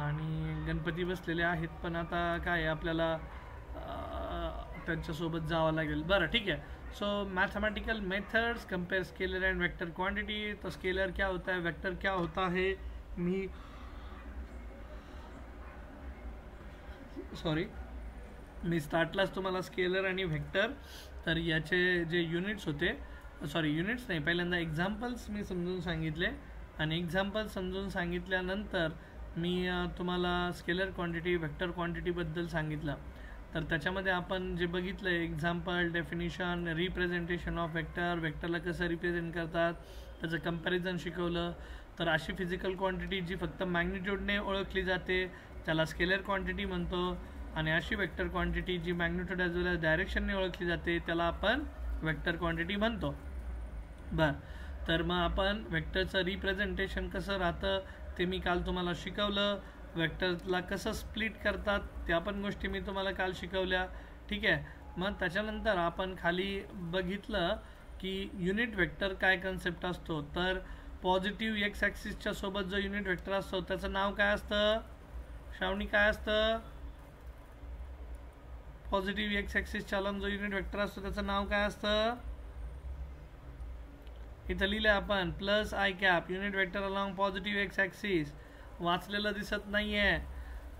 आणि गणपती बसलेले आहेत, पण आता काय आपल्याला त्यांच्यासोबत जावं लागेल. बरं ठीक है. So mathematical methods compare scalar end vector quantity. तो स्केलर क्या होता है, वेक्टर क्या होता है, मी स्टार्टलाच तुम्हाला स्केलर आणि व्हेक्टर तर याचे जे युनिट्स होते, युनिट्स नाही, पहिल्यांदा एक्झाम्पल्स मी समजून सांगितले आणि एक्झाम्पल समजून सांगितल्यानंतर मी तुम्हाला स्केलर क्वांटिटी व्हेक्टर क्वांटिटीबद्दल सांगितलं. तर त्याच्यामध्ये आपण जे बघितलं example, definition, representation of vector, वेक्टरला कसं रिप्रेझेंट करतात, त्याचं कंपॅरिझन शिकवलं. तर अशी फिजिकल क्वांटिटी जी फक्त मॅग्निट्यूडने ओळखली जाते त्याला स्केलर क्वांटिटी म्हणतो, आणि अशी वेक्टर क्वांटिटी जी मॅग्निट्यूड ॲज वेल एज डायरेक्शनने ओळखली जाते त्याला आपण वेक्टर क्वांटिटी म्हणतो. बरं, तर मग आपण वेक्टरचं रिप्रेझेंटेशन कसं राहतं ते मी काल तुम्हाला शिकवलं. वेक्टरला कसं स्प्लिट करतात त्या पण गोष्टी मी तुम्हाला काल शिकवल्या. ठीक आहे. मग त्याच्यानंतर आपण खाली बघितलं की युनिट वेक्टर काय कन्सेप्ट असतो. तर पॉझिटिव्ह एक्स ॲक्सिसच्या सोबत जो युनिट वेक्टर असतो त्याचं नाव काय असतं, श्रावणी काय असतं, पॉझिटिव्ह एक्स ॲक्सिसच्या अलॉंग जो युनिट वेक्टर असतो त्याचं नाव काय असतं, इथं लिहिलं आपण plus I cap, unit vector along positive X axis, वाचलेलं दिसत नाही आहे,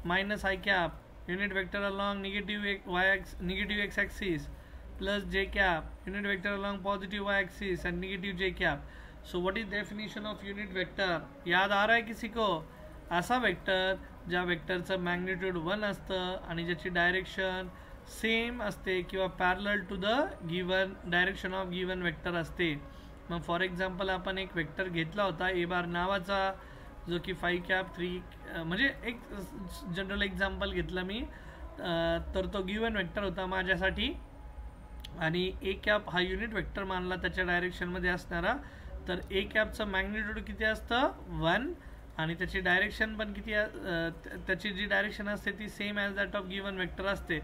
minus I cap, unit vector along negative X axis, plus J cap, unit vector along positive Y axis and negative J cap. So what is definition of unit vector, याद आ रहा है किसी को. असा वेक्टर ज्या वेक्टरचं मॅग्निट्यूड 1 असतं आणि ज्याची डायरेक्शन सेम असते किंवा parallel to the given direction of given vector असते. मग फॉर एक्झाम्पल आपण एक वेक्टर घेतला होता ए बार नावाचा, जो की 5 कॅप 3 म्हणजे एक जनरल एक्झाम्पल घेतला मी, तर तो गिवन वेक्टर होता माझ्यासाठी आणि ए कॅप हा युनिट वेक्टर मानला त्याच्या डायरेक्शनमध्ये असणारा. तर ए कॅपचं मॅग्निट्यूड किती असतं 1 आणि त्याची डायरेक्शन पण किती, त्याची जी डायरेक्शन असते ती same as that of given vector असते.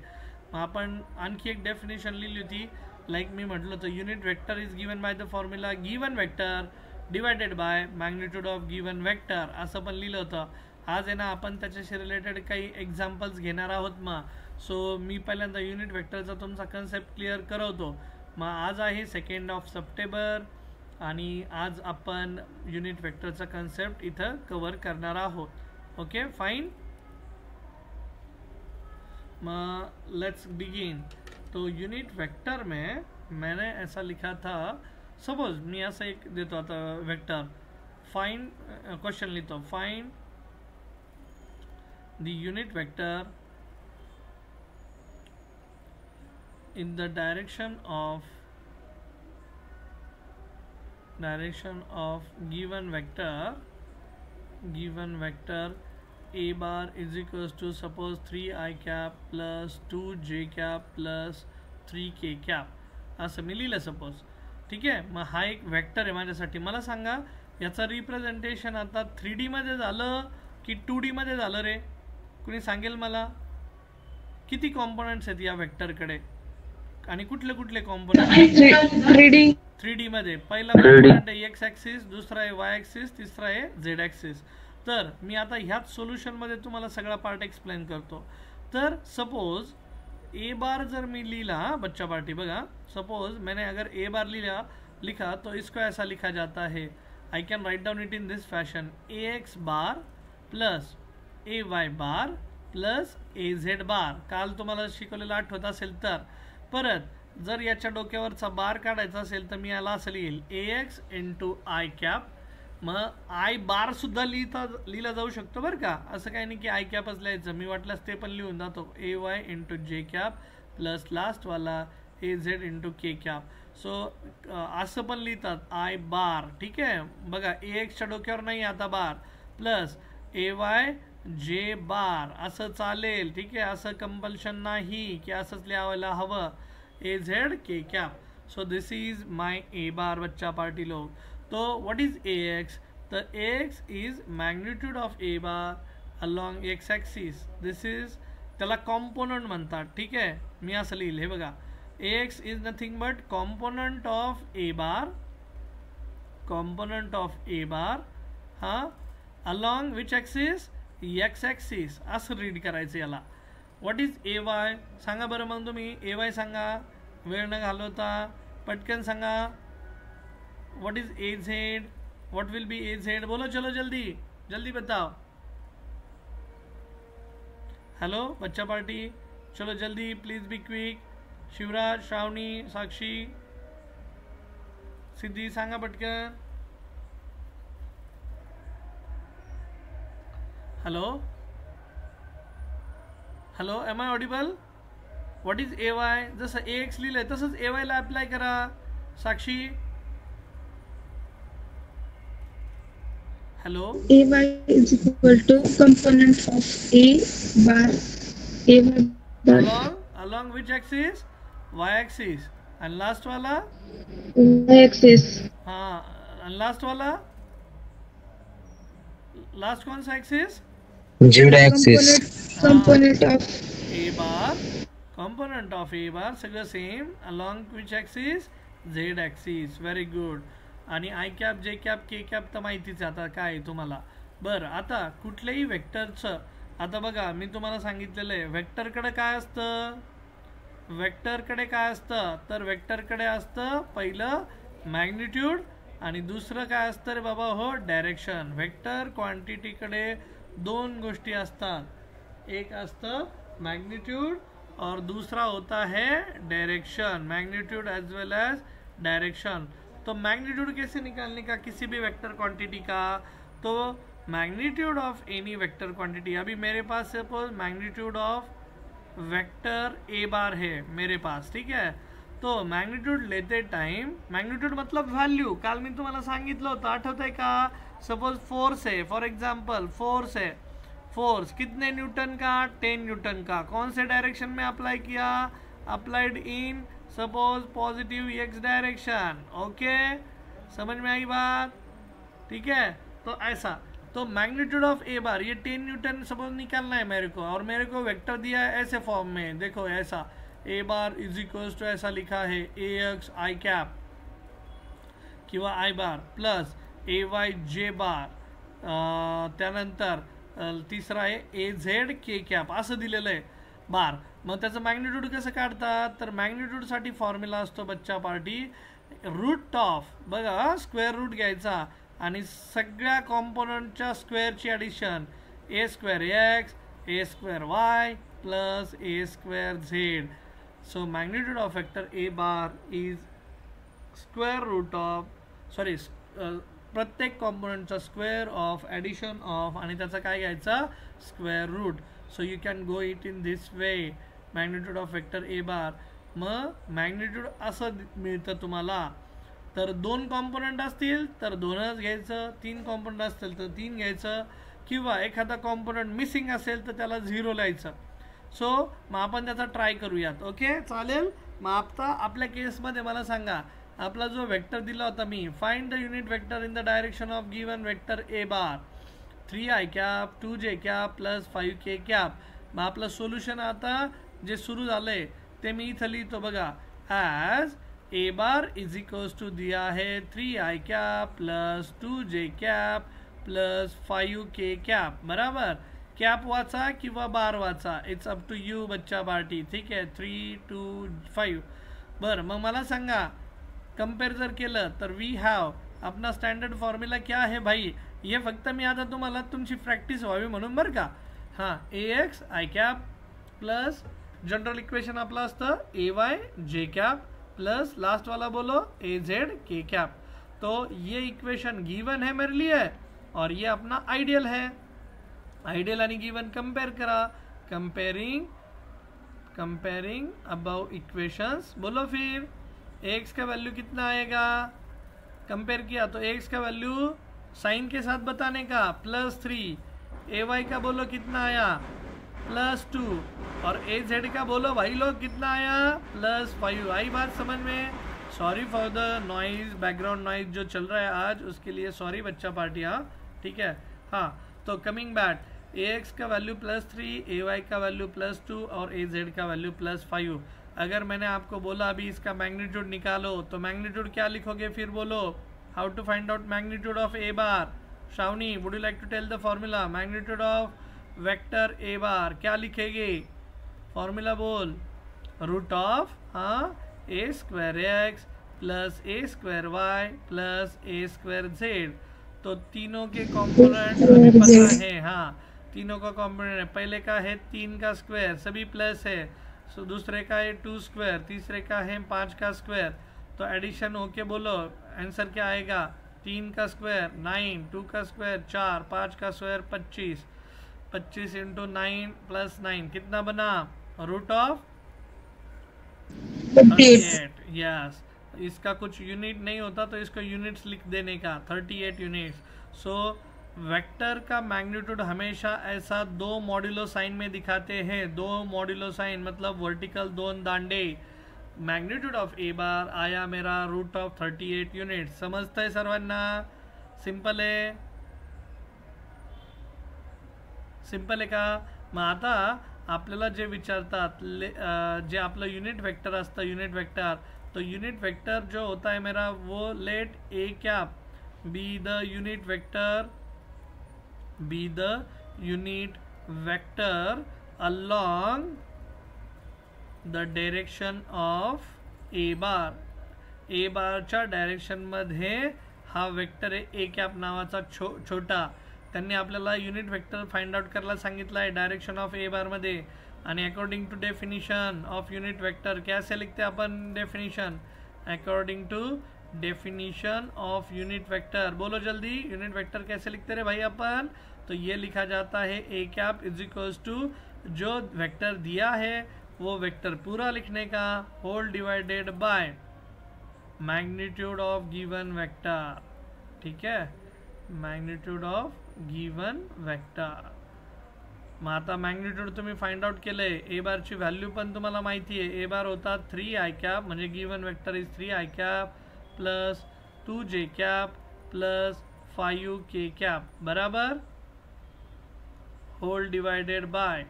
मग आपण आणखी एक डेफिनेशन लिहिली होती, लाईक मी म्हटलं होतं unit vector is given by the formula given vector divided by magnitude of given vector, असं पण लिहिलं होतं. आज आहे ना आपण त्याच्याशी रिलेटेड काही एक्झाम्पल्स घेणार आहोत. मग सो मी पहिल्यांदा युनिट वेक्टरचा तुमचा कन्सेप्ट क्लिअर करवतो. मग आज आहे 2 सप्टेंबर आणि आज आपण युनिट वेक्टरचा कन्सेप्ट इथं कवर करणार आहोत. Okay fine. Let's begin. तो यूनिट वेक्टर में मैंने ऐसा लिखा था, सपोज मैं ऐसा एक देता था वेक्टर, फाइंड क्वेश्चन लिखता हूँ, find the unit vector in the direction of given vector a bar is equals to suppose 3 I cap plus 2 j cap plus 3 k cap असं मी लिहिलं सपोज. ठीक आहे. मग हा एक वेक्टर आहे माझ्यासाठी. मला सांगा याचं रिप्रेझेंटेशन आता 3D मध्ये झालं की 2D मध्ये झालं रे, कुणी सांगेल मला. किती कॉम्पोनंट्स आहेत या वेक्टरकडे आणि कुठले कुठले कॉम्पोनंट 3D मध्ये. पहिला कॉम्पोनंट आहे एक्स ॲक्सिस, दुसरा आहे वाय ॲक्सिस, तिसरा आहे झेड ॲक्सिस. तर मी आता ह्याच सोल्युशन मध्ये तुम्हाला सगळा पार्ट एक्सप्लेन करतो. तर सपोज ए बार जर मी लिखा, बच्चा पार्टी बघा, सपोज मैंने अगर ए बार लिखा तो इसको ऐसा लिखा जाता है, I can write down it in this fashion, A x bar plus A Y bar plus A Z bar. काल तुम्हाला शिकवलेलं आठवत असेल तर. परत जर याच्या डोक्यावरचा बार काढायचा असेल तर मी याला असं लिहिल ए एक्स इंटू आय कॅप. मग आय बार सुद्धा लिहिला जाऊ शकतो बरं का, असं काही नाही की आय कॅपच लिहायचं, मी वाटल्यास ते पण लिहून जातो, A Y into J cap plus लास्टवाला A Z into K cap. So असं पण लिहितात आय बार. ठीक आहे. बघा ए एक्सच्या डोक्यावर नाही आता बार, प्लस ए वाय जे बार असं चालेल. ठीक आहे. असं कंपल्शन नाही की असंच लिहायला हवं, A Z K cap. So this is my A bar बच्चा पार्टी लोग. तो व्हाट इज ए एक्स, तर A X is magnitude of A bar along X axis. This is त्याला कॉम्पोनंट म्हणतात. ठीक आहे. मी असं लिहिलं हे बघा, A X is nothing but component of A bar, component of A bar, हां, along which axis, X axis असं रीड करायचं याला. व्हॉट इज ए वाय सांगा बरं मग तुम्ही. ए वाय सांगा, वेळ न घालवता पटकन सांगा. What is A Z, what will be A Z, बोलो चलो जल्दी जल्दी बताओ. हेलो बच्चा पार्टी, चलो जल्दी please be quick. Shivraj, Shravani, Sakshi, Siddhi सांगा पटकन. Hello hello, am I audible. What is A Y, जसं ए एक्स लिहिलंय तसंच ए वायला अप्लाय करा. Sakshi. Hello. A Y is equal to component of A bar A bar along which axis, y axis, and last वाला y axis. हाँ, and last वाला, last कौन सा axis, z axis. Component of a bar, component of a bar सगळं same. along which axis, z axis. Very good. आणि I cap, J cap, K cap तर माहितीच आहे आता काय तुम्हाला. बरं, आता कुठल्याही वेक्टरचं, आता बघा मी तुम्हाला सांगितलेलं आहे वेक्टरकडे काय असतं. वेक्टरकडे काय असतं तर वेक्टरकडे असतं पहिलं मॅग्निट्यूड आणि दुसरं काय असतं रे बाबा हो, डायरेक्शन. वेक्टर क्वांटिटीकडे दोन गोष्टी असतात, एक असतं मॅग्निट्यूड और दूसरा होता है direction. Magnitude as well as direction. तो मैग्नीट्यूड कैसे निकालने का किसी भी वेक्टर क्वांटिटी का, तो magnitude of any vector quantity. अभी मेरे पास suppose magnitude of vector A bar है मेरे पास, ठीक है. तो मैग्नीट्यूड लेते टाइम, मैग्नीट्यूड मतलब वैल्यू, काल मी तुम्हाला सांगितलं होतं आठवत आहे का. सपोज फोर्स है, फॉर एग्जांपल फोर्स है. फोर्स कितने न्यूटन का, 10 न्यूटन का. कौन से डायरेक्शन में अप्लाई किया, applied in suppose positive X direction. Okay, समझ में आई बात, ठीक है. तो ऐसा, तो मैग्नीट्यूड ऑफ ए बार, ये 10 न्यूटन सपोज निकालना है मेरे को, और मेरे को वेक्टर दिया है ऐसे फॉर्म में, देखो ऐसा ए बार इज इक्वल्स टू ऐसा लिखा है ए एक्स आई कैप किंवा आई बार प्लस ए वाय जे बार, त्यानंतर तिसरा आहे ए झेड के कॅप असं दिलेलं आहे बार. मग त्याचं मॅग्निट्यूड कसं काढतात, तर मॅग्निट्यूडसाठी फॉर्म्युला असतो बच्चा पार्टी, रूट ऑफ, बघा स्क्वेअर रूट घ्यायचा आणि सगळ्या कॉम्पोनंटच्या स्क्वेअरची addition, A square X, A square Y plus A square Z. So magnitude of vector A bar is square root of, sorry प्रत्येक कॉम्पोनंटचा स्क्वेअर ऑफ ॲडिशन ऑफ आणि त्याचा काय घ्यायचा square root. So you can go it in this way, magnitude of vector A bar. मग magnitude असं मिळतं तुम्हाला, तर 2 कॉम्पोनंट असतील तर 2च घ्यायचं, 3 कॉम्पोनंट असतील तर 3 घ्यायचं, किंवा एखादा कॉम्पोनंट मिसिंग असेल तर त्याला 0 लिहायचं. सो मग आपण त्याचा ट्राय करूयात. ओके चालेल. मग आता आपल्या केसमध्ये मला सांगा, आपला जो वेक्टर दिला होता मी, find the unit vector in the direction of given vector A bar, 3i cap 2j cap plus 5k cap. मग आपलं सोल्युशन आता जे सुरू झालंय ते मी इथं लिहितो बघा, as A bar is equals to दिया है 3i cap plus 2j cap plus 5k cap. बराबर, कॅप वाचा किंवा बार वाचा, इट्स अप टू यू बच्चा पार्टी, ठीक आहे. 3 2 5. बरं, मग मला सांगा कंपेअर जर केलं तर वी हॅव अपना स्टँडर्ड फॉर्म्युला क्या है भाई. हे फक्त मी आता तुम्हाला तुमची प्रॅक्टिस व्हावी म्हणून बरं का. हां, A X I cap plus general equation आपलं असतं A Y J cap plus last वाला बोलो ए जेड के कैप. तो ये इक्वेशन गिवन है मेरे लिए और ये अपना आइडियल है. आइडियल यानी गिवन कंपेयर करा, कंपेयरिंग अबाउ इक्वेशंस. बोलो फिर एक्स का वैल्यू कितना आएगा, कंपेयर किया तो एक्स का वैल्यू साइन के साथ बताने का +3, ए वाई का बोलो कितना आया +2 और ए जेड का बोलो भाई लोग कितना आया +5. आई बात समझ में. Sorry for the noise, background noise जो चल रहा है आज, उसके लिए सॉरी बच्चा पार्टी. हाँ ठीक है. हाँ, तो कमिंग बैक, ए एक्स का वैल्यू +3, ए वाई का वैल्यू +2 और ए जेड का वैल्यू +5. अगर मैंने आपको बोला अभी इसका मैग्नीट्यूड निकालो तो मैग्नीट्यूड क्या लिखोगे फिर बोलो. How to find out magnitude of A bar. Shravani, would you like to tell the formula. Magnitude of vector A bar क्या लिखेंगे, फॉर्मूला बोल, root of A square X plus A square Y plus A square Z. तो तीनों के component हमें पता है, तीनों का कॉम्पोनेंट है, पहले का है 3 का स्क्वायर सभी प्लस है, सो दूसरे का है 2 स्क्वायर, तीसरे का है 5 का स्क्वायर। तो एडिशन होके बोलो आंसर क्या आएगा, 3 का स्क्वायर 9, 2 का स्क्वायर 4, 5 का स्क्वायर 25, 25 इंटू 9 प्लस 9 कितना बना, रूट ऑफ 38। यस, इसका कुछ यूनिट नहीं होता तो इसको यूनिट्स लिख देने का, 38 यूनिट्स। सो वेक्टर का मैग्नीट्यूड हमेशा ऐसा 2 मॉड्यूलो साइन में दिखाते हैं, 2 मॉड्यूलो साइन मतलब वर्टिकल 2 दांडे। मैग्नीट्यूड ऑफ ए बार आया मेरा रूट ऑफ 38 युनिट। समजतंय सर्वांना, सिंपल आहे, सिंपल आहे का। मग आता आपल्याला जे विचारतात जे आपलं युनिट वेक्टर असतं, युनिट वेक्टर, तो युनिट वेक्टर जो होता है मेरा वो let A cap be the unit vector, be the unit vector along the direction of A bar. A बारच्या डायरेक्शनमध्ये हा वेक्टर आहे ए कॅप नावाचा छोटा, त्यांनी आपल्याला युनिट वेक्टर फाइंड आउट करायला सांगितलं आहे डायरेक्शन ऑफ ए बार मध्ये। आणि according to definition of unit vector कैसे लिखते हैं अपन definition, according to definition of unit vector, बोलो जल्दी, यूनिट वेक्टर कैसे लिखते रहे भाई अपन, तो ये लिखा जाता है A cap is equals to जो वेक्टर दिया है वो वेक्टर पूरा लिखने का whole divided by magnitude of given vector. ठीक है, मैग्नीट्यूड ऑफ गिवन वेक्टर। मग आता मॅग्निट्यूड तुम्ही फाइंड आउट केलंय, ए बारची व्हॅल्यू पण तुम्हाला माहिती आहे, ए बार होता 3 आय कॅप म्हणजे given vector is 3 I cap plus 2 J cap plus 5 K cap बराबर, whole divided by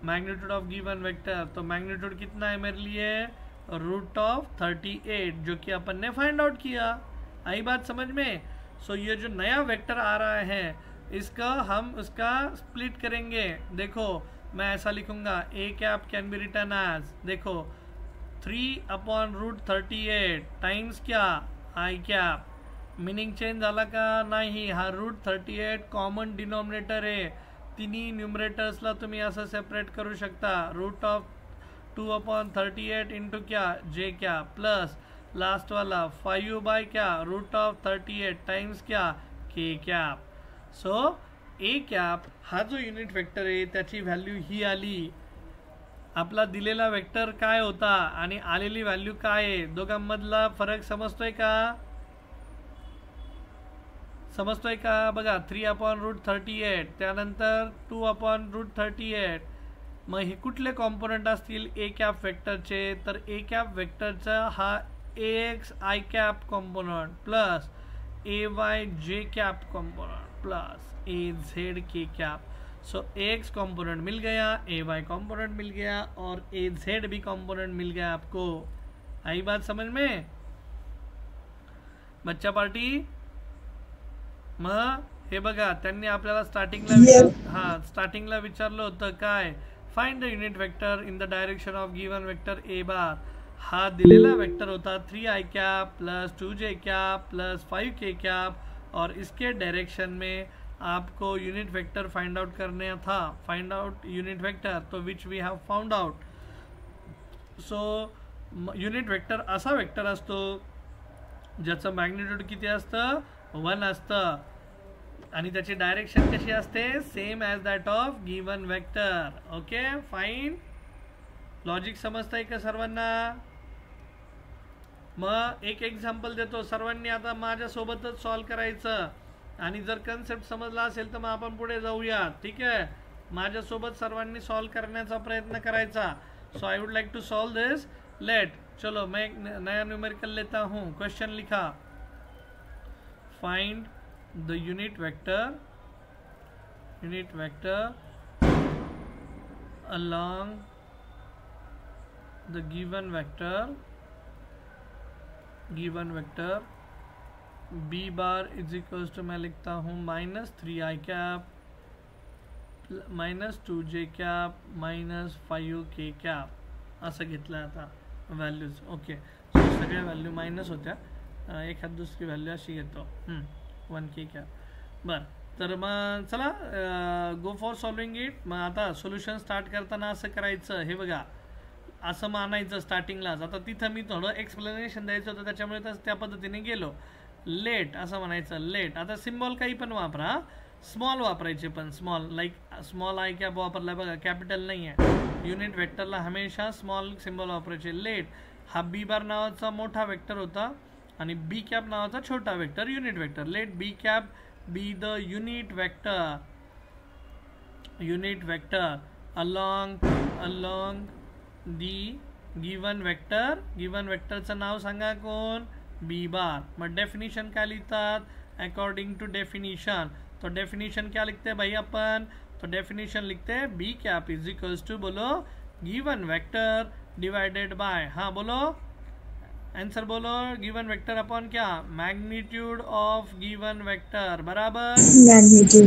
magnitude of given vector. तो मैग्नीट्यूड कितना है मेरे लिए, रूट ऑफ 38, जो कि अपन ने फाइंड आउट किया। आई बात समझ में। सो ये जो नया वेक्टर आ रहा है इसका हम उसका स्प्लिट करेंगे। देखो मैं ऐसा लिखूंगा, A cap can be written as, देखो 3/√38 टाइम्स क्या, आई कैप। मीनिंग चेंज झाला का नाही, हा √38 कॉमन डिनोमिनेटर आहे, तिन्ही न्यूमरेटर्सला तुम्ही असं सेपरेट करू शकता, रूट ऑफ 2/38 इंटू क्या जे क्या प्लस लास्ट वाला 5 बाय क्या रूट ऑफ 38 टाइम्स क्या के कैप। सो ए कॅप हा जो युनिट वेक्टर आहे त्याची व्हॅल्यू ही आली, आपला दिलेला वेक्टर काय होता आणि आलेली व्हॅल्यू काय आहे, दोघांमधला फरक समजतोय का, समजतोय का बघा, 3/√38 त्यानंतर 2/√38। मग हे कुठले कॉम्पोनंट असतील ए कॅप वेक्टरचे, तर ए कॅप वेक्टरचा हा X I cap component plus A Y J cap component plus A Z K cap. So X component मिल गया, ए वाई कॉम्पोनेंट मिल गया और ए जेड भी कॉम्पोनेंट मिल गया आपको। आई बात समझ में बच्चा पार्टी। मग हे बघा त्यांनी आपल्याला स्टार्टिंगला विचारलं होतं काय, find the unit vector in the direction of given vector A bar. हा दिलेला वेक्टर होता 3 आई कैप प्लस 2 जे कैप प्लस 5 के कैप, और इसके डायरेक्शन में आपको यूनिट वेक्टर फाइंड आउट करना था, फाइंड आउट यूनिट वेक्टर, तो which we have found out. So unit vector असा वेक्टर असतो ज्याचं मॅग्निट्यूड किती असतं, 1 असतं, आणि त्याची डायरेक्शन कशी असते, same as that of given vector. Okay fine, logic समजतंय का सर्वांना। मग एक एक्झाम्पल देतो, सर्वांनी आता माझ्यासोबतच सॉल्व करायचं, आणि जर कन्सेप्ट समजला असेल तर मग आपण पुढे जाऊया। ठीक आहे, माझ्यासोबत सर्वांनी सॉल्व करण्याचा प्रयत्न करायचा। So I would like to solve this, let चलो मैं एक नया न्यूमेरिकल लेता हूँ। क्वेश्चन लिखा, find the unit vector along the given vector b bar is equals to मैं लिखता हूँ -3 आई cap -2j cap -5k cap असं घेतलं आता व्हॅल्यूज. ओके, सगळ्या व्हॅल्यू मायनस होत्या, एखाद दुसरी व्हॅल्यू अशी घेतो 1k कॅप. बरं, तर मग चला गो फॉर सॉल्विंग इट. मग आता सोल्युशन स्टार्ट करताना असं करायचं, हे बघा असं मानायचं स्टार्टिंगलाच. आता तिथं मी थोडं एक्सप्लेनेशन द्यायचं होतं त्याच्यामुळे तर त्या पद्धतीने गेलो. लेट असं म्हणायचं, लेट. आता सिम्बॉल काही पण वापरा, स्मॉल वापरायचे, पण small like small i cap वापरला बघा, कॅपिटल नाही आहे. युनिट वेक्टरला हमेशा स्मॉल सिम्बॉल वापरायचे. लेट हा बी बार नावाचा मोठा वेक्टर होता आणि बी कॅप नावाचा छोटा vector, unit vector. Let B cap be the unit vector along the given vector. Given वेक्टरचं नाव सांगा, कोण? B bar. मग डेफिनेशन काय लिहितात? According to definition. तो डेफिनेशन क्या लिखते हैं भाई अपन? तो डेफिनेशन लिखते हैं B cap is equals to, बोलो, गिवन वेक्टर डिवाइडेड बाय, हाँ बोलो आंसर बोलो, गिवन वेक्टर अपॉन क्या? मैग्नीट्यूड ऑफ गिवन वेक्टर, बराबर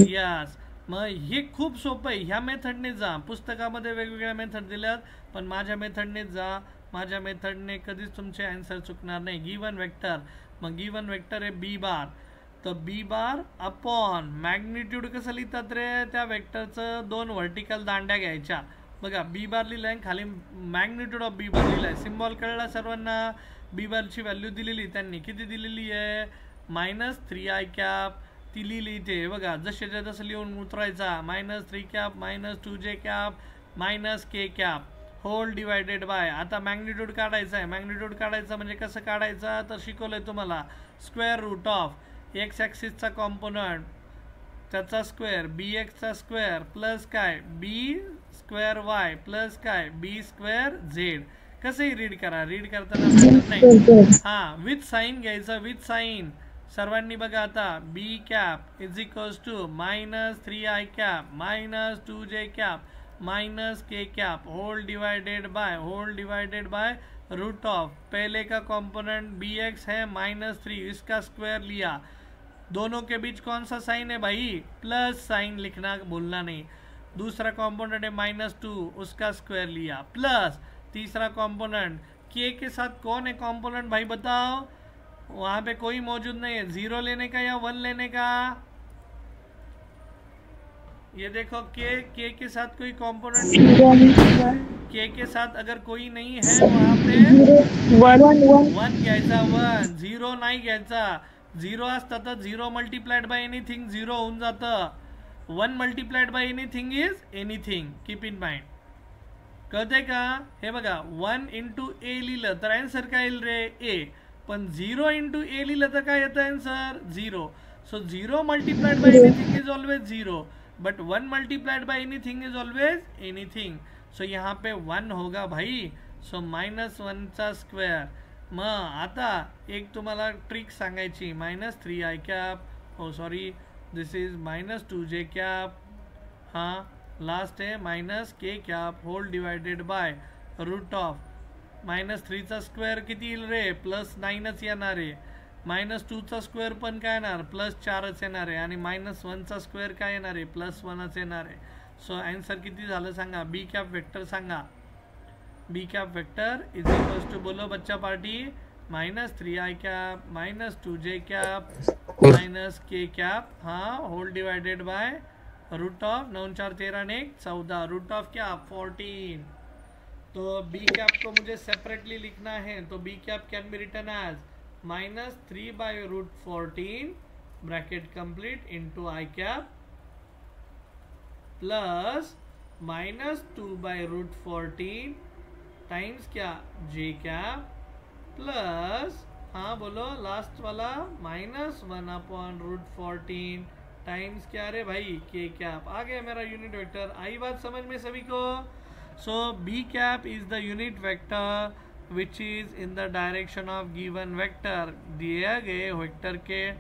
यस. मग हे खूप सोपं आहे. ह्या मेथडने जा. पुस्तकामध्ये वेगवेगळ्या मेथड दिल्यात, पण माझ्या मेथडने जा. माझ्या मेथडने कधीच तुमचे आन्सर चुकणार नाही. गिवन वेक्टर, मग गिवन वेक्टर आहे बी बार, तर बी बार अपॉन मॅग्निट्यूड कसं लिहितात रे? त्या वेक्टरचं 2 व्हर्टिकल दांड्या घ्यायच्या. बघा बी बार लिहिलाय, खाली मॅग्निट्यूड ऑफ बी बार लिहिलाय. सिम्बॉल कळला सर्वांना? बी बारची व्हॅल्यू दिलेली त्यांनी, किती दिलेली आहे? -3i cap. ती लिहिली इथे बघा, जसेच्या तसं लिहून उतरायचा. -3 cap -2j cap -k cap whole divided by. आता मॅग्निट्यूड काढायचा आहे. मॅग्निट्यूड काढायचा म्हणजे कसं काढायचा तर शिकवलंय तुम्हाला. स्क्वेअर रूट ऑफ एक्स ॲक्सिसचा कॉम्पोनंट त्याचा स्क्वेअर, बी एक्सचा स्क्वेअर प्लस काय बी स्क्वेअर वाय प्लस काय बी स्क्वेअर झेड. कसंही रीड करा, रीड करताना मॅटर नाही. हां, विथ साईन घ्यायचं, विथ साईन. सर्वांनी बघा आता, B cap is equals to -3i cap -2j cap -k cap whole divided by root of. पहले का कंपोनेंट बी एक्स है -3, इसका स्क्वायर लिया. दोनों के बीच कौन सा साइन है भाई? प्लस साइन लिखना भूलना नहीं. दूसरा कंपोनेंट है -2, उसका स्क्वायर लिया. प्लस तीसरा कंपोनेंट के साथ कौन है कंपोनेंट भाई बताओ? वहां पे कोई मौजूद नहीं है. 0 लेने का या 1 लेने का? ये देखो के साथ कोई कंपोनेंट के साथ अगर कोई नहीं है वहां पे 1 घ्यायचा. 1 0 नाही घ्यायचा. 0 असता तर 0 मल्टिप्लाइड बाय एनिथिंग 0 होऊन जातं. 1 multiplied by anything is anything. Keep in mind. कळतंय का? हे बघा 1 × a लिहिलं तर आन्सर काय येईल रे? a. पण 0 × a लिहिलं तर काय येतं answer? 0. So 0 multiplied by anything is always 0, but 1 multiplied by anything is always anything. So यहाँ पे 1 होगा भाई. सो -1 चा स्क्वेअर. मग आता एक तुम्हाला ट्रिक सांगायची. -3i कॅप, हो sorry this is -2j cap, हाँ लास्ट है -k cap whole divided by root of. -3 चा स्क्वेअर किती येईल रे? +9च येणार आहे. -2 चा स्क्वेअर पण काय येणार? +4च येणार आहे. आणि -1 चा स्क्वेअर काय येणार आहे? +1च येणार आहे. सो आन्सर किती झालं सांगा? बी कॅप वेक्टर सांगा. B cap vector is equals to, बोलो बच्चा party, -3i cap -2j cap -k cap, हाँ whole divided by root of 9 4 13 and 1 14, root of क्या? 14. तो बी कैप को मुझे सेपरेटली लिखना है. तो B cap can be written as -3/√14 bracket complete into I cap plus -2/√14 times क्या? J cap plus, हाँ बोलो लास्ट वाला, -1/√14 टाइम्स क्या रे भाई? के कैप. आ गया मेरा यूनिट वेक्टर. आई बात समझ में सभी को? So B cap is the unit vector which is in the direction of given vector. दिए गए वेक्टर के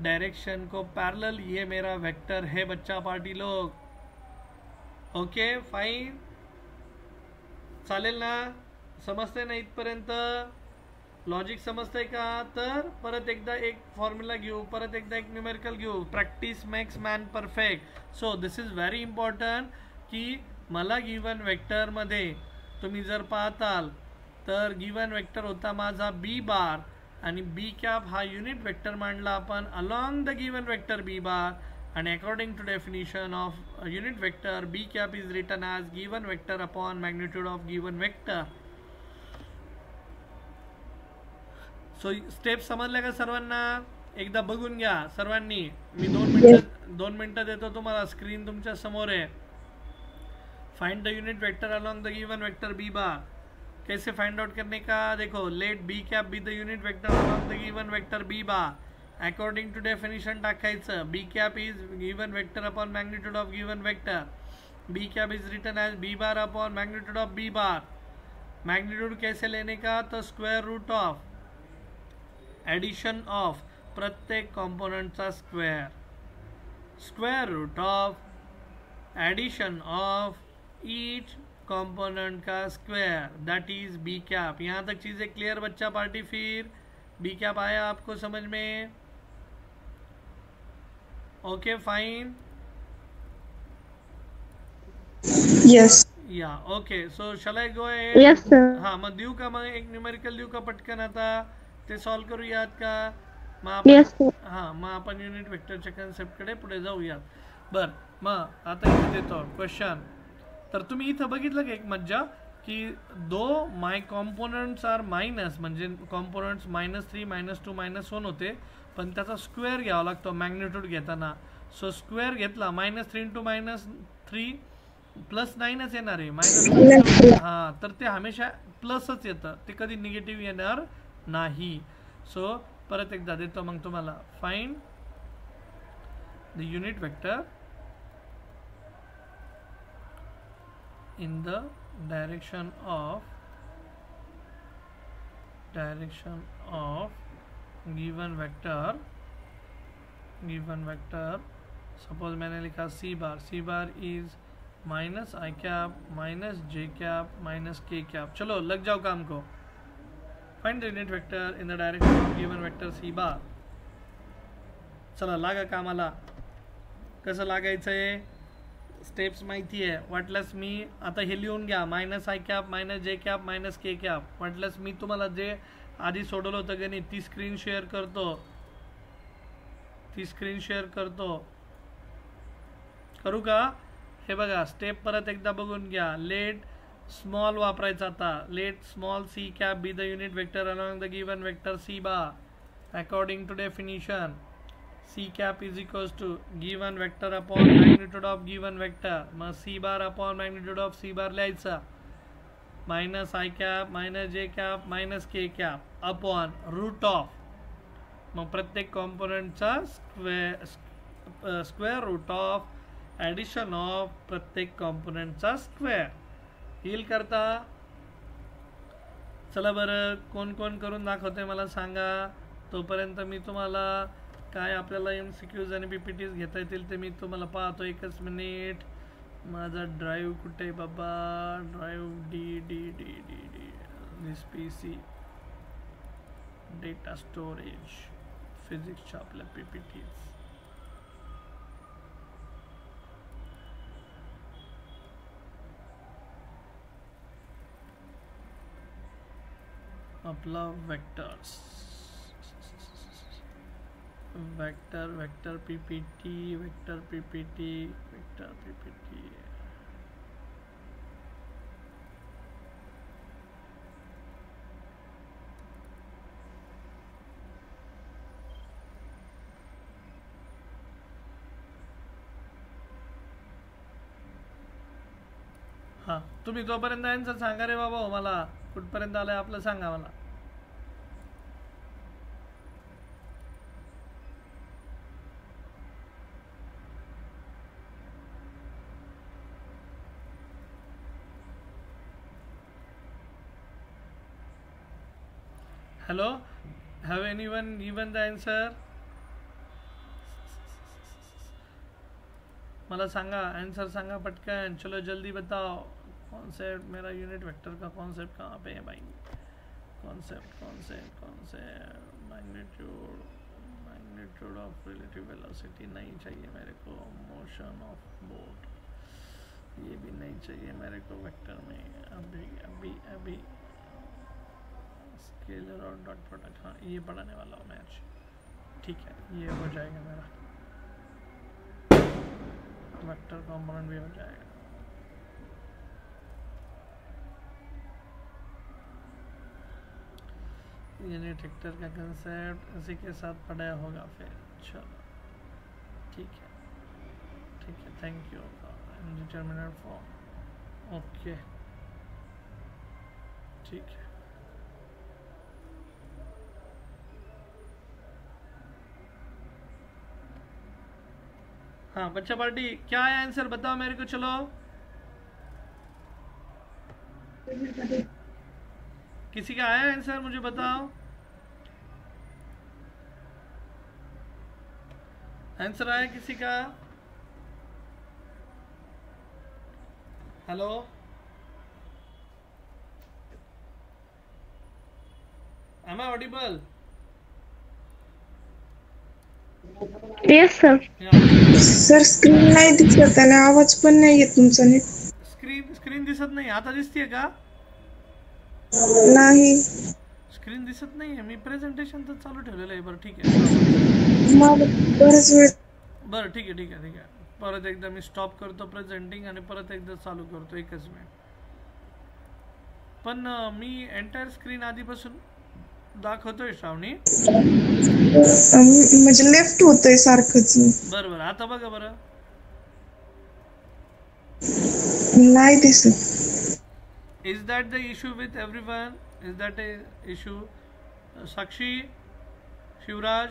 डायरेक्शन को पैरेलल ये मेरा वेक्टर है बच्चा पार्टी लोग. ओके फाइन, चालेल ना? समजते ना इथपर्यंत? लॉजिक समजतंय का? तर परत एकदा एक फॉर्म्युला घेऊ, परत एकदा एक न्यूमेरिकल घेऊ. Practice makes man perfect. So this is very important की मला गिवन वेक्टरमध्ये तुम्ही जर पाहताल तर गिवन वेक्टर होता माझा बी बार आणि बी कॅप हा युनिट वेक्टर मांडला आपण along the given vector B bar. And according to definition of a unit vector, b cap is written as given vector upon magnitude of given vector. So step समजले का सर्वांना? एकदा बघून घ्या सर्वांनी. मी 2 मिनिटं देतो तुम्हाला. स्क्रीन तुमच्या समोर आहे. Find the unit vector along the given vector b bar. कैसे फाइंड आउट करने का? देखो, late b cap be the unit vector along the given vector b bar. According to definition टाकायचं. b cap is given vector upon magnitude of given vector. b cap is written as b bar upon magnitude of b bar. magnitude कैसे लेने का? तो square root of addition of प्रत्येक कॉम्पोनेंटचा square, square root of addition of each component का square, that is B cap. यहाँ तक चीजें क्लियर बच्चा पार्टी? फिर बी कैप आया आपको समझ में? Okay fine. Yes. या okay. So shall I go? Yes, sir. हां, मग देऊ का? मग एक न्यूमेरिकल देऊ का पटकन? आता ते सॉल्व करूयात का? मग Yes, sir. आपण हां, मग आपण युनिट वेक्टरच्या कन्सेप्टकडे पुढे जाऊयात. बर, मग आता इथे देतो क्वेश्चन. तर तुम्ही इथं बघितलं की एक मज्जा की दो माय कॉम्पोनंट्स आर मायनस, म्हणजे कॉम्पोनंट्स -3, -2, -1 होते, पण त्याचा स्क्वेअर घ्यावा लागतो मॅग्निट्यूड घेताना. सो स्क्वेअर घेतला -3 × -3 +9च येणार आहे. हां, तर ते हमेशा प्लसच येतं, ते कधी निगेटिव्ह येणार नाही. सो परत एकदा देतो मग तुम्हाला. Find the unit vector in the direction of given vector. Suppose मैंने लिखा c bar is -i cap -j cap -k cap. चलो लग जाओ काम को. find the unit vector in the direction of given vector c bar. चला लागा कामाला. कसं लागायचंय? स्टेप्स माहिती आहे. वाटल्यास मी आता हे लिहून घ्या. -i cap -j cap -k cap. वाटल्यास मी तुम्हाला जे आधी सोडवलं होतं गणित ती स्क्रीन शेअर करतो. करू का? हे बघा, स्टेप परत एकदा बघून घ्या. लेट स्मॉल वापरायचा आता. Let small c cap be the unit vector along the given vector c bar. According to definition c cap is equals to given vector upon magnitude of given vector. मग c bar upon magnitude of c bar लिहायचा. -i cap -j cap -k cap upon root of, मग प्रत्येक कॉम्पोनंटचा square root of addition of प्रत्येक कॉम्पोनंटचा square. येईल करता? चला बरं, कोण कोण करून दाखवते मला सांगा. तोपर्यंत मी तुम्हाला काय आपल्याला MCQs आणि PPTs घेता येतील ते मी तुम्हाला पाहतो. एकच मिनिट. माझा ड्राईव्ह कुठे बाबा? ड्राईव्ह दिस PC डेटा स्टोरेज फिजिक्सच्या आपल्या PPTs. आपला वेक्टर्स वेक्टर PPT. हां, तुम्ही तोपर्यंत आन्सर सांगा रे बाबा. मला कुठपर्यंत आलंय आपलं सांगा मला. Hello, have anyone given the answer? मला सांगा, आंसर सांगा पटकन. चलो जल्दी बताओ. कॉन्सेप्ट, मेरा यूनिट वेक्टर का कॉन्सेप्ट कहाँ पे है भाई? Concept magnitude of relative velocity नहीं चाहिए मेरे को, मोशन ऑफ बोट ये भी नहीं चाहिए मेरे को वेक्टर में, अभी स्केलर और डॉट प्रोडक्ट, हाँ ये पढ़ाने वाला हूँ मैं आज, ठीक है ये हो जाएगा मेरा, वेक्टर कंपोनेंट भी हो जाएगा। यूनिट वेक्टर का कंसेप्ट इसी के साथ पढ़ाया होगा फिर, चलो ठीक है, thank you indeterminate form, okay ठीक है। हाँ बच्चा पार्टी क्या है आंसर बताओ मेरे को, चलो किसी का आया आंसर मुझे बताओ, आंसर आया किसी का? Hello am I audible? Yes sir. Sir screen नाही दिसत आणि आवाज पण नाही येत तुमचा नीट। स्क्रीन दिसत नाही, आता दिसतीये का? नाही स्क्रीन दिसत नाही आहे, मी प्रेझेंटेशन तर चालू ठेवलेलं आहे। बरं ठीक आहे, बरंच वेळ, बरं ठीक आहे, परत एकदा मी स्टॉप करतो प्रेझेंटिंग आणि परत एकदा चालू करतो, एकच मिनिट। पण मी एंटायर स्क्रीन आधीपासून दाखवतोय श्रावणी, म्हणजे लेफ्ट होतंय सारखंच। बरं आता बघा बरं, नाही दिसत। Is that the issue with everyone? Is that a issue? Sakshi, Shivraj,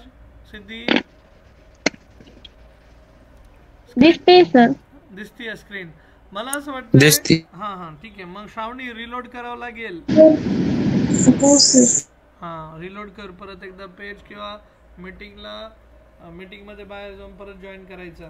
Siddhi दिसते सर, दिसतीये स्क्रीन? मला असं वाटतं दिसती। हां ठीक आहे, मग श्रावणी रिलोड करावं लागेल। हो सर। हां रिलोड कर परत एकदा पेज, किंवा मीटिंगमध्ये बाहेर जाऊन परत जॉईन करायचा।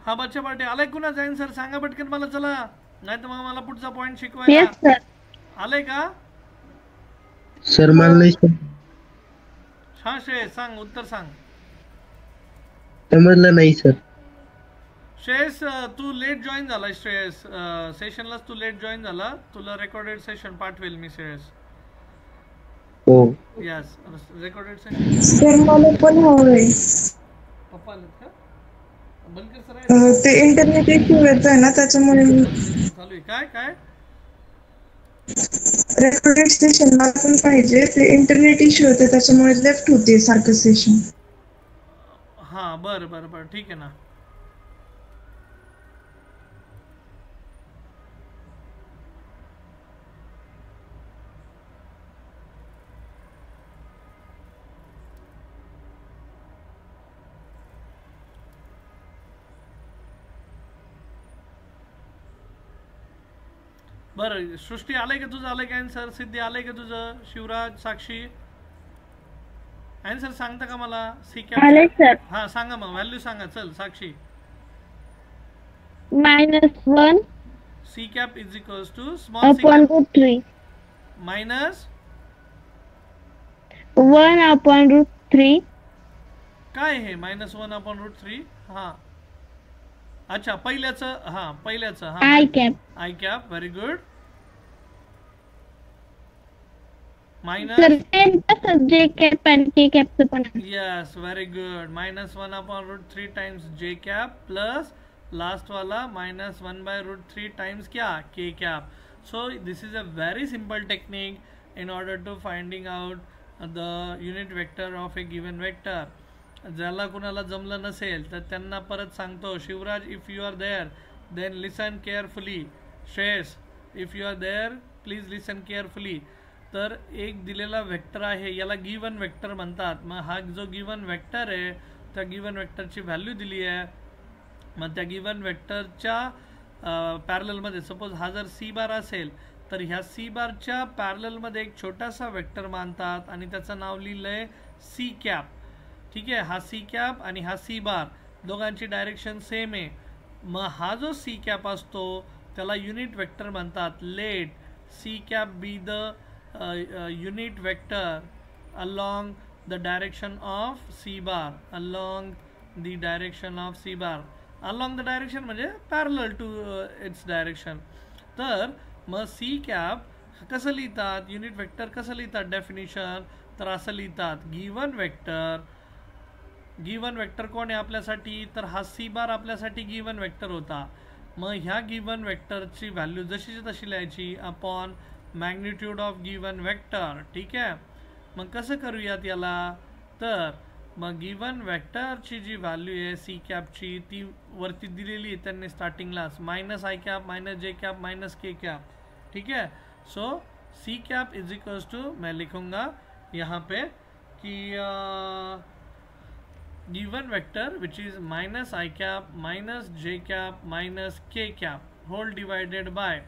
हा बच्चा पार्टी आलाय कुणाचा आन्सर सांगा पटकन मला, चला नाही तर मग मला पुढचा पॉइंट शिकवायला। आलाय का सर? मला नाही हा श्रेयस सांग, उत्तर सांग। समजलं नाही सर। श्रेयस तू लेट जॉईन झाला, श्रेयस सेशनलाच तू लेट जॉईन झाला, तुला रेकॉर्डेड सेशन पाठवेल मी श्रेयस। हो यस रेकॉर्डेड सेशन सर मला पण हवंय। पप्पा आलेत का? बंद कर सर, ते इंटरनेट इश्यू येतोय ना त्याच्यामुळे चालू आहे काय काय रेकॉर्डेड सेशन मला पण पाहिजे, ते इंटरनेट इश्यू होते त्याच्यामुळे लेफ्ट होते सारखं सेशन। हां बरं ठीक आहे ना। बरं सृष्टी आलंय का तुझं? आलंय का आन्सर? सिद्धी आलंय का तुझं? शिवराज, साक्षी आन्सर सांगता का मला? सी कॅप हां सांगा मग, व्हॅल्यू सांगा। चल Sakshi, -1 C cap is equals to small C cap √3 minus 1/√3। काय हे -1/√3? हां अच्छा पहिल्याचं, हां पहिल्याचं, हां I cap very good, minus J cap आणि के कॅपचं पण, yes very good, -1/√3 times J cap plus last वाला -1/√3 टाइम्स क्या K cap. So this is a very simple technique in order to finding out the unit vector of a given vector. ज्याला कुणाला जमलं नसेल तर त्यांना परत सांगतो। Shivraj if you are there then listen carefully, Shreyas if you are there please listen carefully. तर एक दिलेला वेक्टर आहे, याला गिवन वेक्टर म्हणतात। मग हा जो गिवन वेक्टर आहे त्या गिवन वेक्टरची व्हॅल्यू दिली आहे, मग त्या गिवन वेक्टरच्या पॅरललमध्ये सपोज हा जर सी बार असेल तर ह्या सी बारच्या पॅरललमध्ये एक छोटासा वेक्टर मानतात आणि त्याचं नाव लिहिलं आहे सी कॅप. ठीक आहे, हा सी कॅप आणि हा सी बार दोघांची डायरेक्शन सेम आहे. मग हा जो सी कॅप असतो त्याला युनिट वेक्टर म्हणतात. Let C cap be the unit vector along the direction of C bar. Along the direction of C bar. Along the direction म्हणजे पॅरलल टू इट्स डायरेक्शन. तर मग सी कॅप कसं लिहितात, unit vector कसं लिहितात definition, तर असं लिहितात गिवन वेक्टर कोण आहे आपल्यासाठी, तर हा सी बार आपल्यासाठी गिवन वेक्टर होता. मग ह्या गिवन वेक्टरची व्हॅल्यू जशीची तशी लिहायची upon magnitude of given vector. ठीक आहे, मग कसं करूयात याला, तर मग गिवन वेक्टरची जी व्हॅल्यू आहे सी कॅपची ती वरती दिलेली आहे त्यांनी स्टार्टिंगलाच, minus I cap minus J cap minus K cap. ठीक है, so C cap is equals to, मैं लिखूंगा यहाँ पे कि given vector which is minus I cap minus J cap minus K cap whole divided by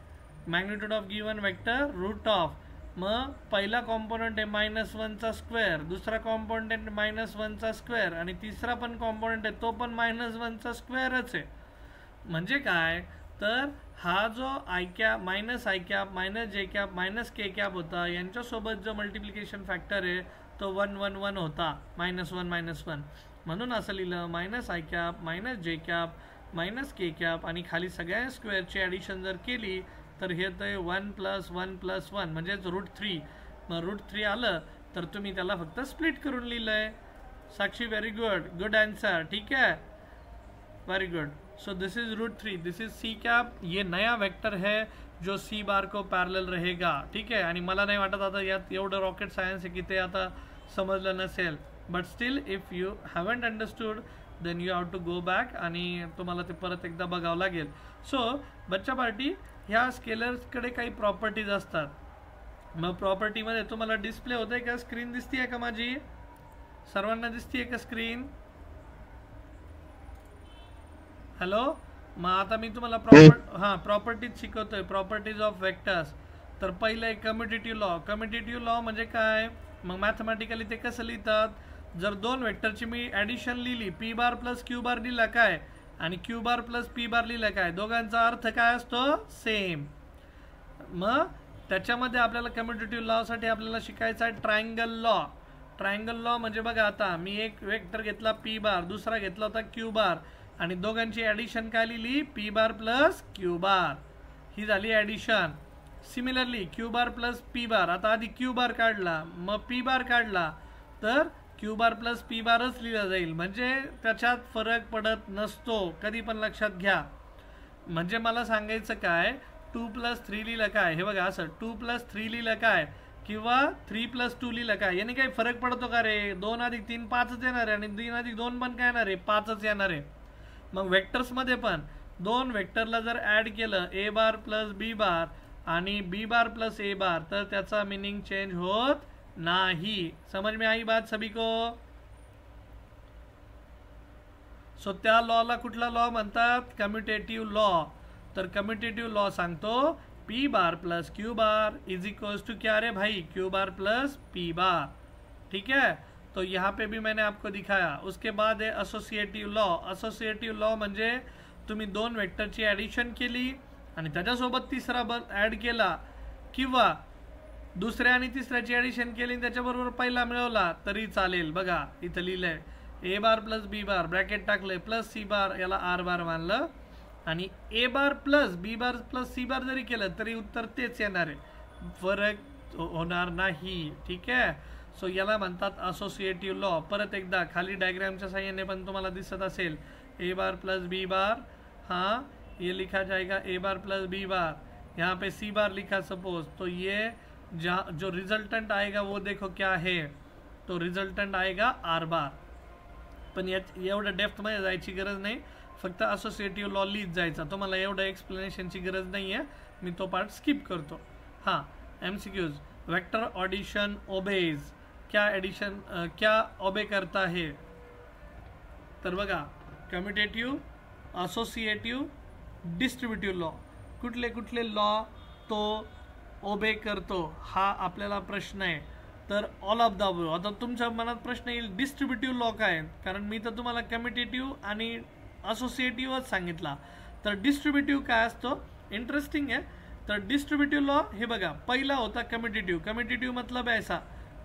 magnitude of given vector root of. मग पहिला component आहे -1चा स्क्वेअर, दुसरा कॉम्पोनंट -1चा स्क्वेअर आणि तिसरा पण कॉम्पोनंट आहे तो पण -1चा स्क्वेअरच आहे. म्हणजे काय, तर हा जो I cap minus I cap minus J cap minus K cap होता यांच्यासोबत जो मल्टिप्लिकेशन फॅक्टर आहे तो 1 1 1 होता, -1 -1. म्हणून असं लिहिलं minus I cap minus J cap minus K cap आणि खाली सगळ्या स्क्वेअरची ॲडिशन जर केली तर हे येतं 1 + 1 + 1 म्हणजेच √3. मग √3 आलं तर तुम्ही त्याला फक्त स्प्लिट करून लिहिलं आहे. Sakshi very good, good answer. ठीक है, very good. So this is √3, this is C cap. ये नया वेक्टर है जो सी बार को पैरेलल रहेगा. ठीक है, आणि मला नाही वाटत आता यात एवढं रॉकेट सायन्स आहे की ते आता समजलं नसेल, but still if you haven't understood then you have to go back आणि तुम्हाला ते परत एकदा बघावं लागेल. सो बच्चा पार्टी, ह्या स्केलर्सकडे काही प्रॉपर्टीज असतात. मग प्रॉपर्टीमध्ये तुम्हाला डिस्प्ले होते का, स्क्रीन दिसतीये का माझी, सर्वांना दिसतीये का स्क्रीन? हॅलो, मग आता मी तुम्हाला प्रॉपर्टीज शिकवतोय, प्रॉपर्टीज ऑफ वेक्टर्स. तर पहिलं आहे कम्युटेटिव्ह लॉ. कम्युटेटिव्ह लॉ म्हणजे काय, मग मॅथमॅटिकली ते कसं लिहितात, जर दोन वेक्टरची मी ॲडिशन लिहिली, पी बार प्लस क्यू बार लिहिला काय आणि क्यू बार प्लस पी बार लिहिला काय, दोघांचा अर्थ काय असतो, सेम. मग त्याच्यामध्ये आपल्याला कम्युटेटिव्ह लॉसाठी आपल्याला शिकायचा आहे ट्रायंगल लॉ. ट्रायंगल लॉ म्हणजे बघा, आता मी एक वेक्टर घेतला पी बार, दुसरा घेतला होता क्यू बार आणि दोघांची ॲडिशन काय लिहिली, P bar plus Q bar, ही झाली addition. Similarly Q bar plus P bar, आता आधी क्यू बार काढला मग पी बार काढला तर क्यू बार प्लस पी बारच लिहिला जाईल, म्हणजे त्याच्यात फरक पडत नसतो, कधी पण लक्षात घ्या. म्हणजे मला सांगायचं काय, 2 + 3 लिहिलं काय, हे बघा असं 2 + 3 लिहिलं काय किंवा 3 + 2 लिहिलं काय, याने काही फरक पडतो का रे, 2 + 3 5च येणार आहे आणि 3 + 2 पण काय येणार आहे, 5च येणार आहे. मग वेक्टर्समध्ये पण दोन वेक्टरला जर ॲड केलं ए बार प्लस बी बार आणि बी बार प्लस ए बार तर त्याचा मिनिंग चेंज होत नाही. समझ में आई बात सभी को? सो त्या लॉला कुठला लॉ म्हणतात, कम्युटेटिव्ह लॉ. तर कम्युटेटिव्ह लॉ सांगतो P bar plus Q bar is equals to क्या रे भाई, Q bar plus P bar. ठीक है, तो यहाँ पे भी मैंने आपको दिखाया. उसके बाद है असोसिएटिव्ह लॉ. असोसिएटिव्ह लॉ म्हणजे तुम्ही दोन वेक्टरची ॲडिशन केली आणि त्याच्यासोबत तिसरा ॲड केला किंवा दुसऱ्या आणि तिसऱ्याची ॲडिशन केली आणि त्याच्याबरोबर पहिला मिळवला तरी चालेल. बघा इथं लिहिलंय A bar plus B bar bracket टाकलंय प्लस सी बार, याला आर बार मानलं आणि A bar plus B bar plus C bar जरी केलं तरी उत्तर तेच येणार आहे, फरक होणार नाही. ठीक आहे, सो याला म्हणतात असोसिएटिव्ह लॉ. परत एकदा खाली डायग्रामच्या साहाय्याने पण तुम्हाला दिसत असेल ए बार प्लस बी बार, हाँ ये लिखा जाएगा ए बार प्लस बी बार, यहाँ पे सी बार लिखा सपोज, तो ये जो रिजल्टंट आएगा वो देखो क्या है, तो रिजल्टंट आएगा आर बार. पण एवढं डेप्थमध्ये जायची गरज नाही, फक्त असोसिएटिव्ह लॉ लिहित जायचा. तुम्हाला एवढं एक्सप्लेनेशनची गरज नाही आहे, मी तो पार्ट स्किप करतो. हां, MCQs. वेक्टर ऑडिशन ओबेज, क्या एडिशन क्या ओबे करता है, तर बघा कम्युटेटिव्ह, असोसिएटिव्ह डिस्ट्रीब्युटिव्ह लॉ. कुठले कुठले लॉ तो ओबे करतो हा आपल्याला प्रश्न आहे. तर ऑल ऑफ द अबव. आता तुमच्या मनात प्रश्न येईल डिस्ट्रीब्युटिव्ह लॉ काय, कारण मी तर तुम्हाला कम्युटेटिव्ह आणि असोसिएटिव्हच सांगितला. तर डिस्ट्रीब्युटिव्ह काय असतो, इंटरेस्टिंग आहे. तर डिस्ट्रीब्युटिव्ह लॉ हे बघा, पहिला होता कम्युटेटिव्ह. कम्युटेटिव्ह मतलब ऐसा,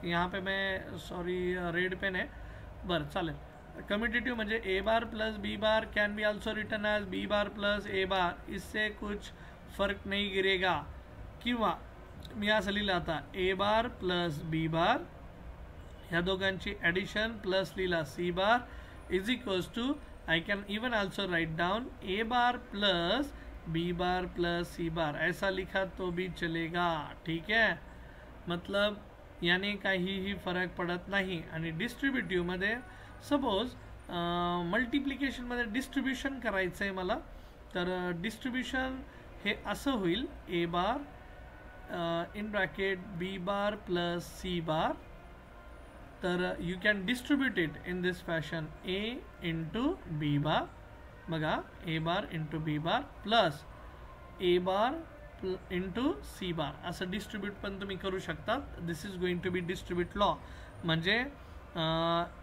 यहाँ पे मैं सॉरी रेड पेन है, बरं चालेल. कम्युटेटिव्ह म्हणजे A bar plus B bar can be also written as B bar plus A bar, इससे कुछ फर्क नहीं गिरेगा. किंवा मी असं लिहिलं आता ए बार प्लस बी बार, ह्या दोघांची ॲडिशन प्लस लिहिला C bar is equals to, I can even also write down A bar plus B bar plus C bar, ऐसा लिखा तो भी चलेगा. ठीक है, मतलब याने काहीही फरक पडत नाही. आणि डिस्ट्रीब्युटिव्हमध्ये सपोज मल्टिप्लिकेशनमध्ये डिस्ट्रीब्युशन करायचं आहे मला, तर डिस्ट्रीब्युशन हे असं होईल A bar in bracket B bar plus C bar. तर you can distribute it in this fashion A into B bar. बघा A bar into B bar plus A bar into C bar, असं distribute पण तुम्ही करू शकतात. This is going to be distribute law. म्हणजे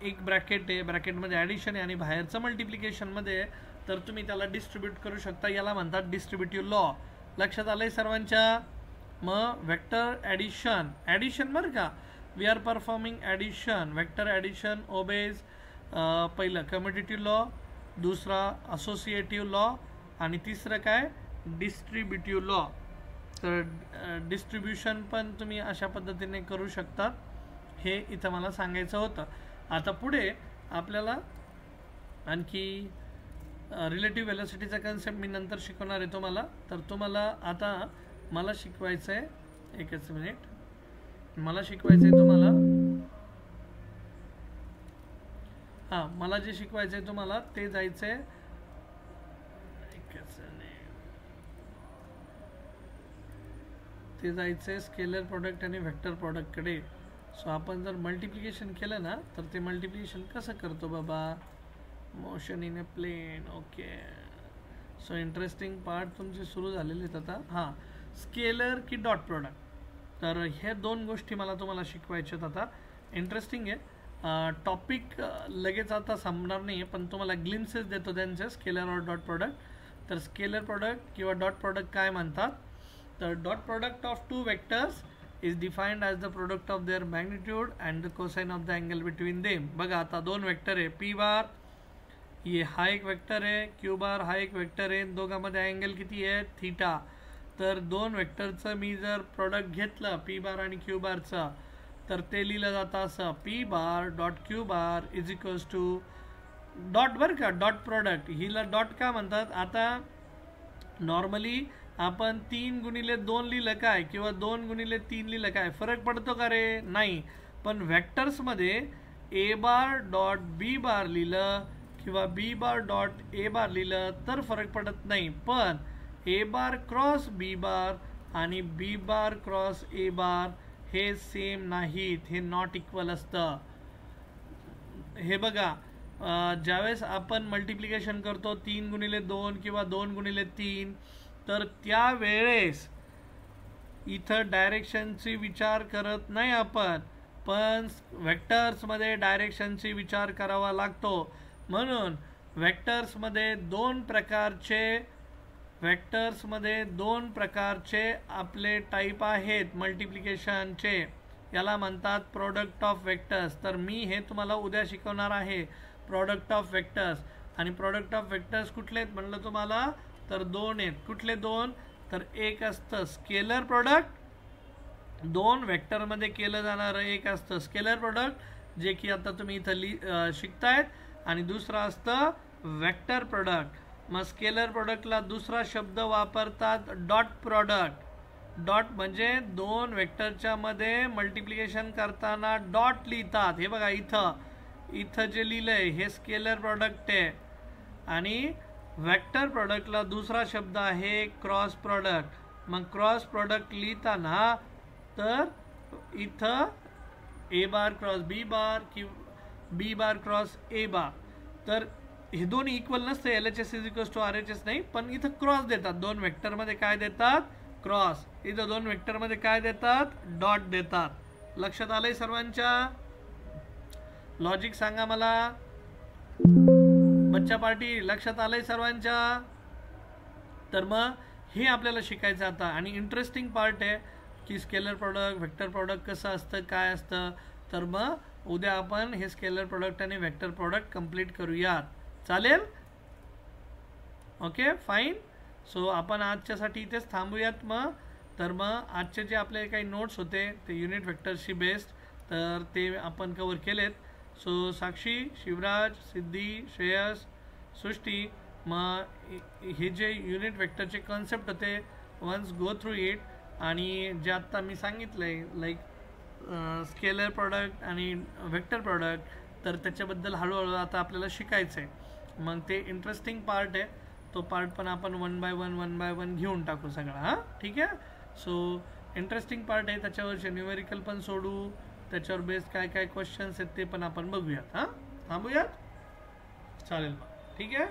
एक bracket आहे, ब्रॅकेटमध्ये addition आहे आणि बाहेरचं मल्टिप्लिकेशनमध्ये आहे, तर तुम्ही त्याला डिस्ट्रीब्यूट करू शकता. याला म्हणतात डिस्ट्रीब्युटिव्ह लॉ. लक्षात आलंय सर्वांच्या. मग वेक्टर ॲडिशन, ॲडिशन बरं का, we are performing addition. Vector addition obeys पहिलं कम्युटेटिव्ह लॉ, दुसरा असोसिएटिव्ह लॉ आणि तिसरं काय डिस्ट्रीब्युटिव्ह लॉ. तर डिस्ट्रीब्युशन पण तुम्ही अशा पद्धतीने करू शकतात, हे इथं मला सांगायचं होतं. आता पुढे आपल्याला आणखी रिलेटिव्ह व्हेलॉसिटीचा कन्सेप्ट मी नंतर शिकवणार आहे तुम्हाला. तर तुम्हाला आता मला शिकवायचं आहे, एकच मिनिट, मला शिकवायचं आहे तुम्हाला, हां मला जे शिकवायचं आहे तुम्हाला ते जायचं आहे, ते जायचं आहे स्केलर प्रोडक्ट आणि व्हेक्टर प्रोडक्टकडे. सो आपण जर मल्टिप्लिकेशन केलं ना, तर ते मल्टिप्लिकेशन कसं करतो बाबा, motion in a plane. Okay, so interesting part तुमचे सुरू झालेले आहेत आता. हां, स्केलर की डॉट प्रोडक्ट, तर हे दोन गोष्टी मला तुम्हाला शिकवायच्यात आता. इंटरेस्टिंग आहे. टॉपिक लगेच आता संपणार नाही आहे, पण तुम्हाला ग्लिम्सेस देतो त्यांचे स्केलर और डॉट प्रोडक्ट. तर स्केलर प्रोडक्ट किंवा डॉट प्रोडक्ट काय म्हणतात, तर dot product of two vectors is defined as the product of their magnitude and the cosine of the angle between them. बघा आता दोन वेक्टर आहे, पी बार ये हा एक वेक्टर आहे, क्यू बार हा एक वेक्टर आहे, दोघांमध्ये अँगल किती आहे थीटा. तर दोन वेक्टरचं मी जर प्रोडक्ट घेतलं पी बार आणि क्यू बारचं, तर ते लिहिलं जातं असं P bar dot Q bar is equals to dot बरं का, डॉट प्रोडक्ट. हिला डॉट का म्हणतात, आता नॉर्मली आपण 3 गुणिले 2 लिहिलं काय किंवा 2 गुणिले 3 लिहिलं काय फरक पडतो का रे, नाही. पण वेक्टर्समध्ये ए बार डॉट बी बार लिहिलं किंवा बी बार डॉट ए बार लिहिलं तर फरक पडत नाही. पण ए बार क्रॉस बी बार आणि बी बार क्रॉस ए बार हे सेम नाहीत, हे नॉट इक्वल असतं. हे बघा, ज्यावेळेस आपण मल्टिप्लिकेशन करतो 3 गुणिले 2 किंवा 2 गुणिले 3, तर त्यावेळेस इथं डायरेक्शनची विचार करत नाही आपण, पण वेक्टर्समध्ये डायरेक्शनची विचार करावा लागतो. म्हणून वेक्टर्समध्ये दोन प्रकारचे आपले टाईप आहेत मल्टिप्लिकेशनचे, याला म्हणतात प्रोडक्ट ऑफ वेक्टर्स. तर मी हे तुम्हाला उद्या शिकवणार आहे प्रोडक्ट ऑफ वेक्टर्स. आणि प्रोडक्ट ऑफ वेक्टर्स कुठले आहेत म्हणलं तुम्हाला, तर दोन आहेत. कुठले दोन, तर एक असतं स्केलर प्रोडक्ट, दोन वेक्टरमध्ये केलं जाणारं एक असतं स्केलर प्रोडक्ट जे की आता तुम्ही इथं शिकतायत, आणि दुसरं असतं वेक्टर प्रोडक्ट. मग स्केलर प्रोडक्टला दुसरा शब्द वापरतात डॉट प्रोडक्ट. डॉट म्हणजे दोन वेक्टरच्या मध्ये मल्टिप्लिकेशन करताना डॉट लिहितात. हे बघा इथं जे लिहिलंय हे स्केलर प्रोडक्ट आहे. आणि वेक्टर प्रोडक्टला दुसरा शब्द आहे क्रॉस प्रोडक्ट. मग क्रॉस प्रोडक्ट लिहिताना तर इथं ए बार क्रॉस बी बार किंवा बी बार क्रॉस ए बार, तर हे दोन इक्वल नसते, LHS is equals to RHS नाही, पण इथं क्रॉस देतात. दोन वेक्टरमध्ये काय देतात? क्रॉस. इथं दोन वेक्टरमध्ये काय देतात? डॉट देतात. लक्षात आलंय सर्वांच्या? लॉजिक सांगा मला बच्चा पार्टी, लक्षात आलंय सर्वांच्या? तर मग हे आपल्याला शिकायचं आता. आणि इंटरेस्टिंग पार्ट आहे की स्केलर प्रोडक्ट, व्हेक्टर प्रोडक्ट कसं असतं, काय असतं. तर मग उद्या आपण हे स्केलर प्रोडक्ट आणि व्हेक्टर प्रोडक्ट कंप्लीट करूयात. चालेल? Okay fine. सो आपण आजच्यासाठी इथेच थांबूयात मग. तर मग आजचे जे आपले काही नोट्स होते ते युनिट व्हेक्टरशी बेस्ड, तर ते आपण कवर केलेत. सो साक्षी, शिवराज, सिद्धी, श्रेयस, सृष्टी, मग हे जे युनिट व्हेक्टरचे कॉन्सेप्ट होते वन्स गो थ्रू इट. आणि जे आत्ता मी सांगितलं आहे लाईक स्केलर प्रोडक्ट आणि व्हेक्टर प्रोडक्ट, तर त्याच्याबद्दल हळूहळू आता आपल्याला शिकायचं आहे. मग ते इंटरेस्टिंग पार्ट आहे, तो पार्ट पण आपण वन बाय वन घेऊन टाकू सगळा. हां ठीक आहे. सो इंटरेस्टिंग पार्ट आहे, त्याच्यावरचे न्यूमेरिकल पण सोडू, त्याच्यावर बेस्ड काय काय क्वेश्चन्स आहेत ते पण आपण बघूयात. हां थांबूयात. चालेल मग ठीक आहे.